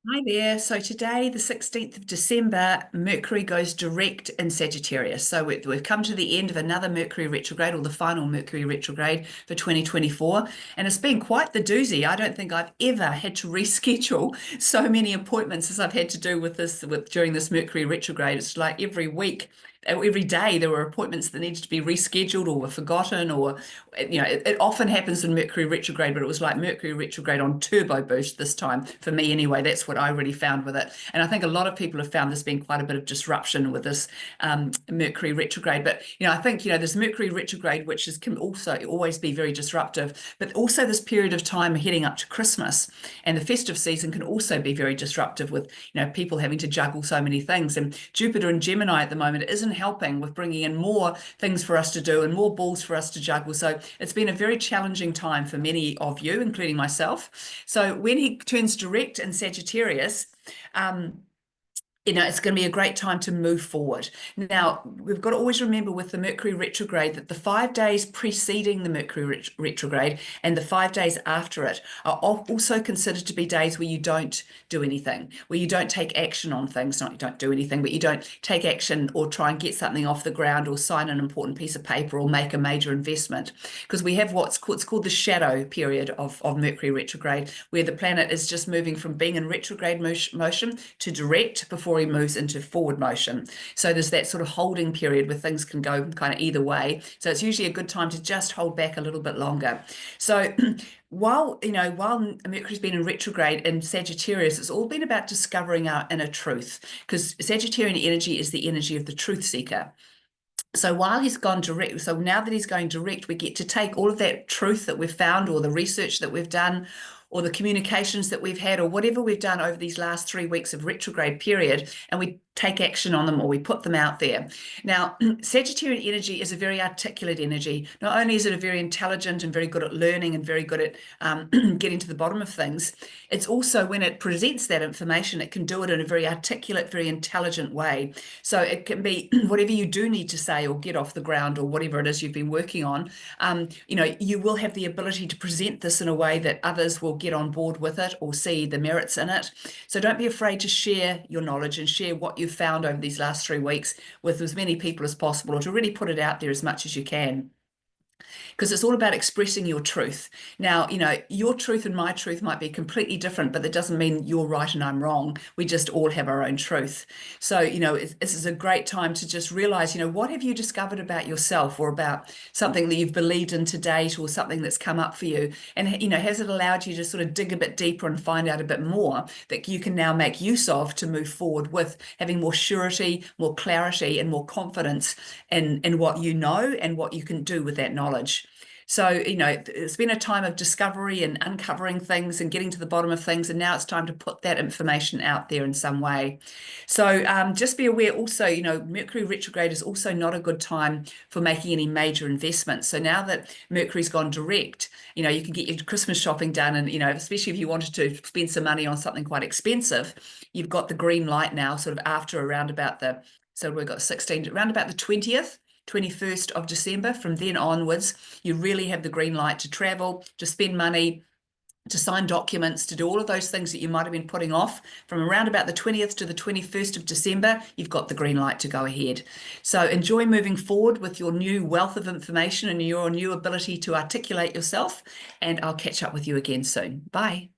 Hi there. So today, the 16th of December, Mercury goes direct in Sagittarius. So we've come to the end of another Mercury retrograde, or the final Mercury retrograde for 2024. And it's been quite the doozy. I don't think I've ever had to reschedule so many appointments as I've had to do with during this Mercury retrograde. It's like every week, every day, there were appointments that needed to be rescheduled or were forgotten, or it often happens in Mercury retrograde, but it was like Mercury retrograde on turbo boost this time for me anyway. That's what I really found with it. And I think a lot of people have found there's been quite a bit of disruption with this Mercury retrograde. But I think this Mercury retrograde, can also always be very disruptive, but also this period of time heading up to Christmas and the festive season can also be very disruptive with people having to juggle so many things. And Jupiter and Gemini at the moment isn't helping with bringing in more things for us to do and more balls for us to juggle. So it's been a very challenging time for many of you, including myself. So when he turns direct in Sagittarius, um, it's going to be a great time to move forward. Now, we've got to always remember with the Mercury retrograde that the 5 days preceding the Mercury retrograde and the 5 days after it are also considered to be days where you don't do anything, where you don't take action on things. Not you don't do anything, but you don't take action or try and get something off the ground or sign an important piece of paper or make a major investment. Because we have what's called the shadow period of Mercury retrograde, where the planet is just moving from being in retrograde motion to direct before he moves into forward motion. So there's that sort of holding period where things can go kind of either way. So it's usually a good time to just hold back a little bit longer. So while Mercury's been in retrograde in Sagittarius, it's all been about discovering our inner truth, because Sagittarian energy is the energy of the truth seeker. So while he's gone direct, so now that he's going direct, we get to take all of that truth that we've found, or the research that we've done, or the communications that we've had, or whatever we've done over these last 3 weeks of retrograde period, and we take action on them, or we put them out there. Now, Sagittarian energy is a very articulate energy. Not only is it a very intelligent and very good at learning and very good at getting to the bottom of things, it's also, when it presents that information, it can do it in a very articulate, very intelligent way. So it can be whatever you do need to say or get off the ground, or whatever it is you've been working on, you will have the ability to present this in a way that others will get on board with it or see the merits in it. So don't be afraid to share your knowledge and share what you've found over these last 3 weeks with as many people as possible, or to really put it out there as much as you can, because it's all about expressing your truth. Now, your truth and my truth might be completely different, but that doesn't mean you're right and I'm wrong. We just all have our own truth. So, this is a great time to just realize, what have you discovered about yourself, or about something that you've believed in to date, or something that's come up for you? And, has it allowed you to sort of dig a bit deeper and find out a bit more that you can now make use of to move forward with having more surety, more clarity, and more confidence in what you know and what you can do with that knowledge. So, it's been a time of discovery and uncovering things and getting to the bottom of things. And now it's time to put that information out there in some way. So just be aware also, Mercury retrograde is also not a good time for making any major investments. So now that Mercury's gone direct, you can get your Christmas shopping done. And, especially if you wanted to spend some money on something quite expensive, you've got the green light now, sort of after around about so we've got 16, around about the 20th. 21st of December. From then onwards, you really have the green light to travel, to spend money, to sign documents, to do all of those things that you might have been putting off. From around about the 20th to the 21st of December, you've got the green light to go ahead. So enjoy moving forward with your new wealth of information and your new ability to articulate yourself. And I'll catch up with you again soon. Bye.